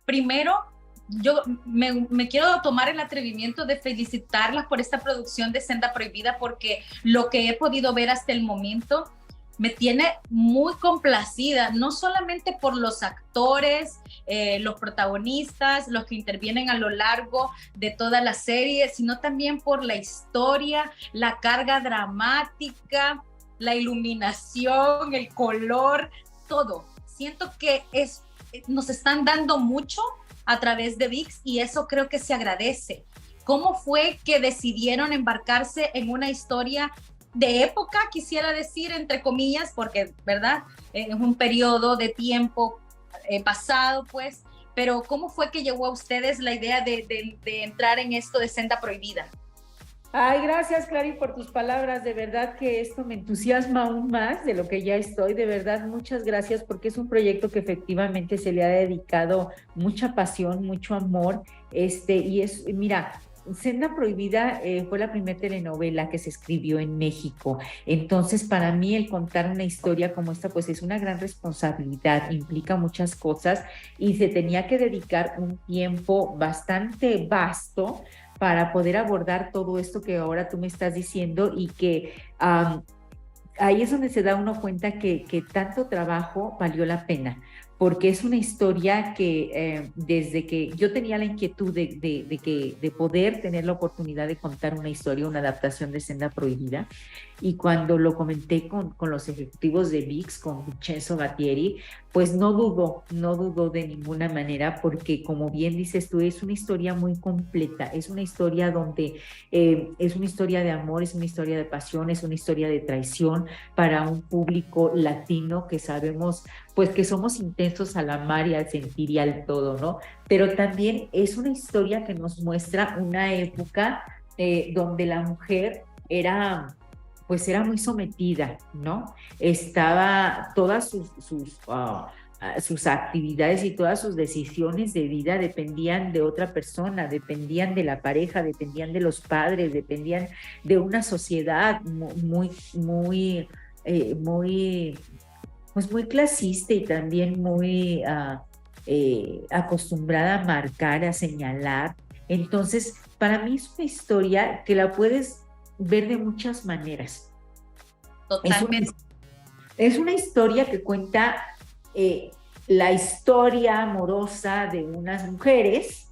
primero, yo me quiero tomar el atrevimiento de felicitarlas por esta producción de Senda Prohibida, porque lo que he podido ver hasta el momento me tiene muy complacida, no solamente por los actores, los protagonistas, los que intervienen a lo largo de toda la serie, sino también por la historia, la carga dramática, la iluminación, el color, todo. Siento que nos están dando mucho a través de ViX y eso creo que se agradece. ¿Cómo fue que decidieron embarcarse en una historia de época, quisiera decir, entre comillas, porque, ¿verdad? Es un periodo de tiempo pasado, pues, pero ¿cómo fue que llegó a ustedes la idea de entrar en esto de Senda Prohibida? Ay, gracias, Clary, por tus palabras. De verdad que esto me entusiasma aún más de lo que ya estoy. De verdad, muchas gracias, porque es un proyecto que efectivamente se le ha dedicado mucha pasión, mucho amor. Mira, Senda Prohibida fue la primera telenovela que se escribió en México. Entonces, para mí, el contar una historia como esta, pues es una gran responsabilidad, implica muchas cosas y se tenía que dedicar un tiempo bastante vasto para poder abordar todo esto que ahora tú me estás diciendo y que ahí es donde se da uno cuenta que tanto trabajo valió la pena, porque es una historia que desde que yo tenía la inquietud de poder tener la oportunidad de contar una historia, una adaptación de Senda Prohibida, y cuando lo comenté con los ejecutivos de ViX, con Vincenzo Battieri, pues no dudó de ninguna manera, porque como bien dices tú, es una historia muy completa, es una historia donde es una historia de amor, es una historia de pasión, es una historia de traición para un público latino que sabemos pues que somos intensos al amar y al sentir y al todo, ¿no? Pero también es una historia que nos muestra una época donde la mujer era muy sometida, ¿no? Estaba todas sus actividades y todas sus decisiones de vida dependían de otra persona, dependían de la pareja, dependían de los padres, dependían de una sociedad pues muy clasista y también muy acostumbrada a marcar, a señalar. Entonces, para mí es una historia que la puedes ver de muchas maneras. Totalmente. Es una historia que cuenta la historia amorosa de unas mujeres,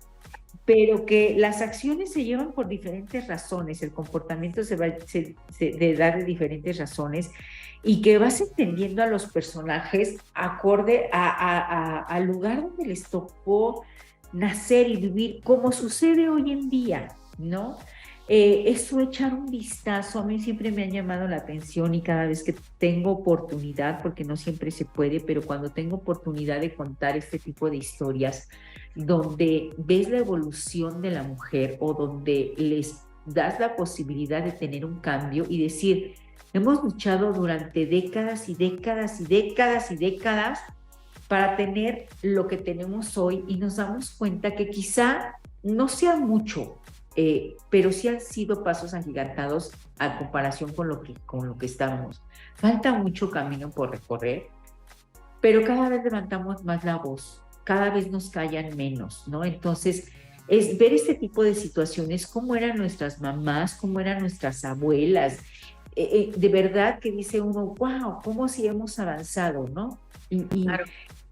pero que las acciones se llevan por diferentes razones, el comportamiento se da de diferentes razones, y que vas entendiendo a los personajes acorde al lugar donde les tocó nacer y vivir, como sucede hoy en día, ¿no? Eso, echar un vistazo, a mí siempre me ha llamado la atención, y cada vez que tengo oportunidad, porque no siempre se puede, pero cuando tengo oportunidad de contar este tipo de historias, donde ves la evolución de la mujer o donde les das la posibilidad de tener un cambio y decir, hemos luchado durante décadas y décadas y décadas y décadas para tener lo que tenemos hoy, y nos damos cuenta que quizá no sea mucho, pero sí han sido pasos agigantados a comparación con lo que estábamos. Falta mucho camino por recorrer, pero cada vez levantamos más la voz, cada vez nos callan menos, ¿no? Entonces, es ver este tipo de situaciones, cómo eran nuestras mamás, cómo eran nuestras abuelas, de verdad que dice uno, wow, cómo sí hemos avanzado, ¿no? Claro.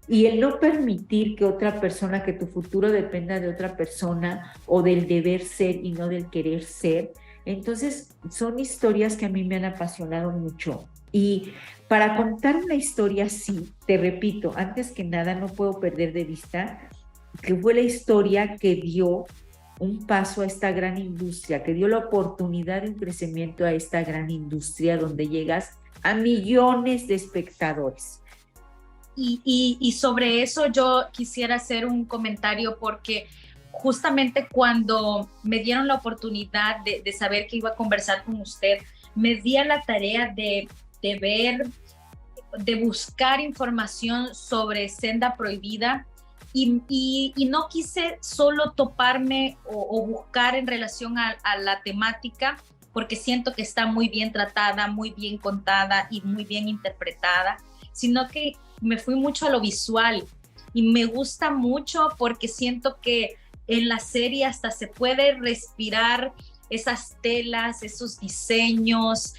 Y el no permitir que otra persona, que tu futuro dependa de otra persona o del deber ser y no del querer ser. Entonces, son historias que a mí me han apasionado mucho. Y para contar una historia así, te repito, antes que nada no puedo perder de vista que fue la historia que dio un paso a esta gran industria, que dio la oportunidad de un crecimiento a esta gran industria donde llegas a millones de espectadores. Y sobre eso yo quisiera hacer un comentario, porque justamente cuando me dieron la oportunidad de saber que iba a conversar con usted, me di a la tarea de ver, de buscar información sobre Senda Prohibida, y no quise solo toparme o buscar en relación a la temática, porque siento que está muy bien tratada, muy bien contada y muy bien interpretada, sino que me fui mucho a lo visual. y me gusta mucho porque siento que en la serie hasta se puede respirar esas telas, esos diseños,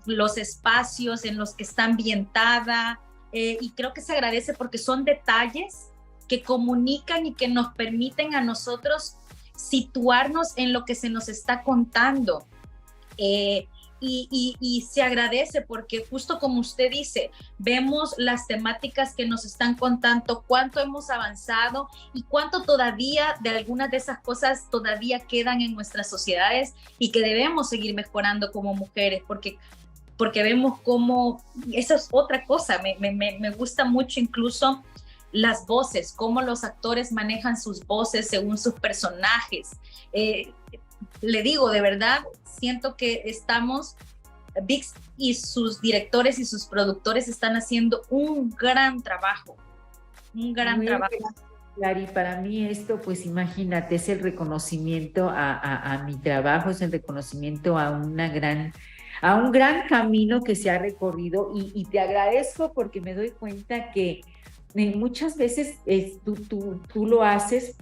los espacios en los que está ambientada, y creo que se agradece porque son detalles que comunican y que nos permiten a nosotros situarnos en lo que se nos está contando. Y se agradece porque justo como usted dice, vemos las temáticas que nos están contando, cuánto hemos avanzado y cuánto todavía de algunas de esas cosas todavía quedan en nuestras sociedades y que debemos seguir mejorando como mujeres, porque vemos cómo, eso es otra cosa, me gusta mucho incluso las voces, cómo los actores manejan sus voces según sus personajes. Le digo, de verdad, siento que VIX y sus directores y sus productores están haciendo un gran trabajo, Clary, para mí esto, pues imagínate, es el reconocimiento a mi trabajo, es el reconocimiento a un gran camino que se ha recorrido y te agradezco porque me doy cuenta que muchas veces tú lo haces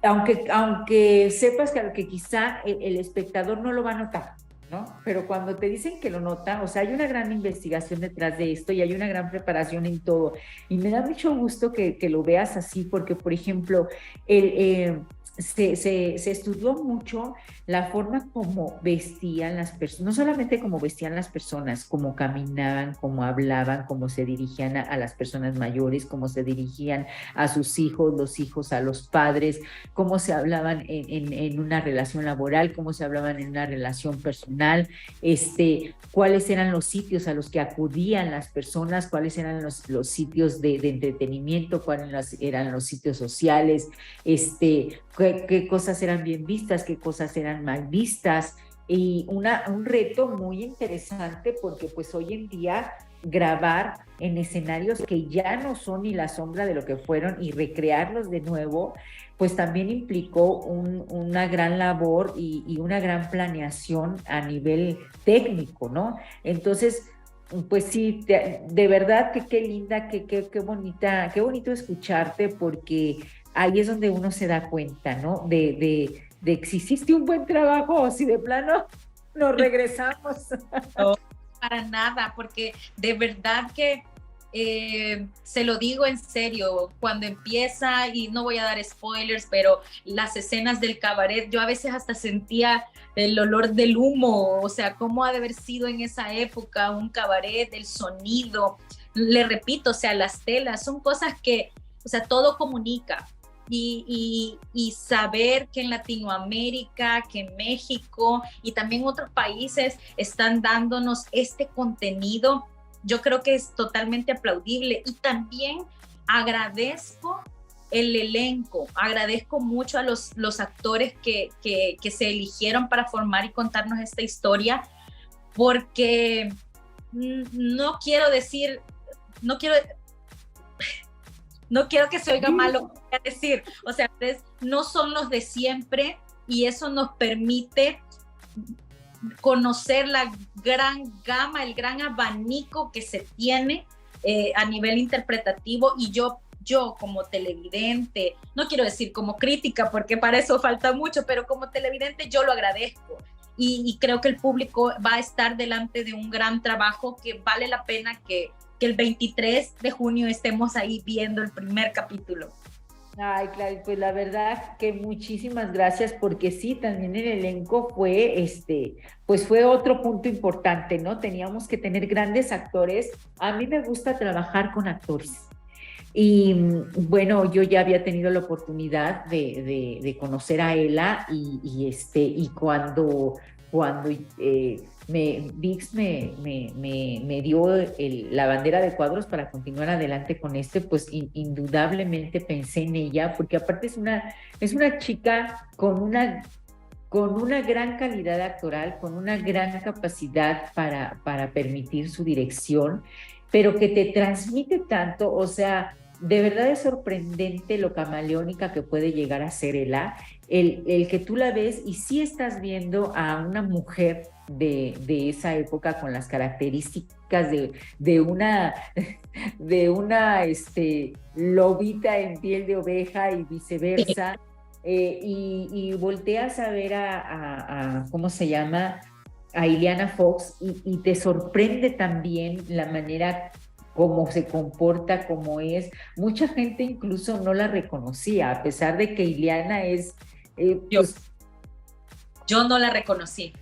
aunque sepas que quizá el espectador no lo va a notar, ¿no? Pero cuando te dicen que lo notan, o sea, hay una gran investigación detrás de esto y hay una gran preparación en todo. Y me da mucho gusto que lo veas así, porque, por ejemplo, se estudió mucho la forma como vestían las personas, no solamente cómo vestían las personas, cómo caminaban, cómo hablaban, cómo se dirigían a las personas mayores, cómo se dirigían a sus hijos, los hijos a los padres, cómo se hablaban en una relación laboral, cómo se hablaban en una relación personal, cuáles eran los sitios a los que acudían las personas, cuáles eran los sitios de entretenimiento, cuáles eran los sitios sociales, qué cosas eran bien vistas, qué cosas eran mal vistas, y un reto muy interesante porque pues hoy en día grabar en escenarios que ya no son ni la sombra de lo que fueron y recrearlos de nuevo, pues también implicó una gran labor y una gran planeación a nivel técnico, ¿no? Entonces, pues sí, de verdad que qué linda, qué bonita, qué bonito escucharte, porque ahí es donde uno se da cuenta, ¿no? De si hiciste un buen trabajo o si de plano nos regresamos. No, para nada, porque de verdad que se lo digo en serio, cuando empieza, y no voy a dar spoilers, pero las escenas del cabaret, yo a veces hasta sentía el olor del humo, o sea, cómo ha de haber sido en esa época un cabaret, el sonido, le repito, o sea, las telas, son cosas que, o sea, todo comunica. Y saber que en Latinoamérica, que en México y también otros países están dándonos este contenido, yo creo que es totalmente aplaudible. Y también agradezco el elenco, agradezco mucho a los actores que se eligieron para formar y contarnos esta historia, porque no quiero que se oiga mal lo que voy a decir, o sea, no son los de siempre, y eso nos permite conocer la gran gama, el gran abanico que se tiene a nivel interpretativo. Y yo como televidente, no quiero decir como crítica porque para eso falta mucho, pero como televidente yo lo agradezco, y creo que el público va a estar delante de un gran trabajo que vale la pena que el 23 de junio estemos ahí viendo el primer capítulo. Ay, claro, pues la verdad que muchísimas gracias, porque sí, también el elenco fue, pues fue otro punto importante, ¿no? Teníamos que tener grandes actores. A mí me gusta trabajar con actores. Y bueno, yo ya había tenido la oportunidad de conocer a Ela y cuando VIX me dio la bandera de cuadros para continuar adelante con pues indudablemente pensé en ella, porque aparte es una chica con una gran calidad actoral, con una gran capacidad para permitir su dirección, pero que te transmite tanto, o sea, de verdad es sorprendente lo camaleónica que puede llegar a ser Ela, el que tú la ves y sí estás viendo a una mujer de esa época con las características de una, de una lobita en piel de oveja y viceversa, y volteas a ver ¿cómo se llama? A Ileana Fox y te sorprende también la manera cómo se comporta, cómo es. Mucha gente incluso no la reconocía, a pesar de que Ileana es, Yo, yo no la reconocí.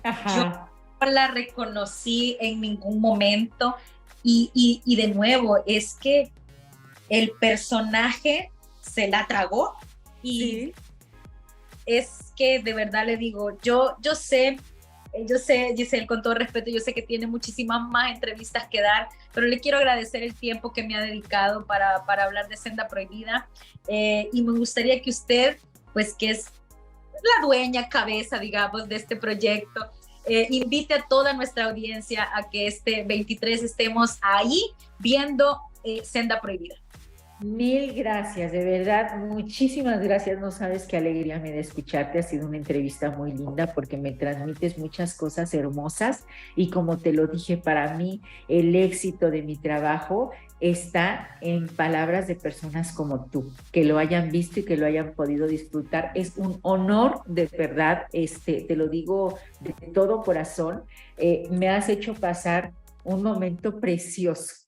Yo ajá, no la reconocí en ningún momento. Y de nuevo, es que el personaje se la tragó y sí, es que de verdad le digo, yo sé, Giselle, con todo respeto, yo sé que tiene muchísimas más entrevistas que dar, pero le quiero agradecer el tiempo que me ha dedicado para hablar de Senda Prohibida, y me gustaría que usted, pues que es la dueña, cabeza, digamos, de este proyecto, invite a toda nuestra audiencia a que este 23 estemos ahí viendo Senda Prohibida. mil gracias, de verdad, muchísimas gracias. No sabes qué alegría me da escucharte. Ha sido una entrevista muy linda porque me transmites muchas cosas hermosas y como te lo dije, para mí el éxito de mi trabajo está en palabras de personas como tú, que lo hayan visto y que lo hayan podido disfrutar. Es un honor, de verdad, te lo digo de todo corazón. Me has hecho pasar un momento precioso